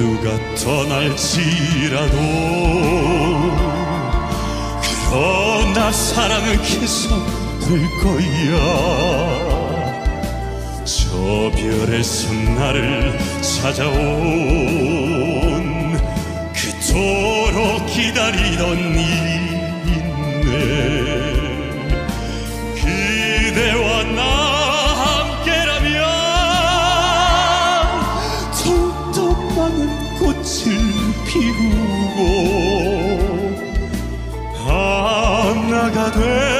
모두가 떠날지라도 그러나 사랑은 계속될 거야. 저 별에서 나를 찾아온 그토록 기다리던 일인데 그대와 나 함께라면 더욱더 많은 꽃을 피우고 하나가 될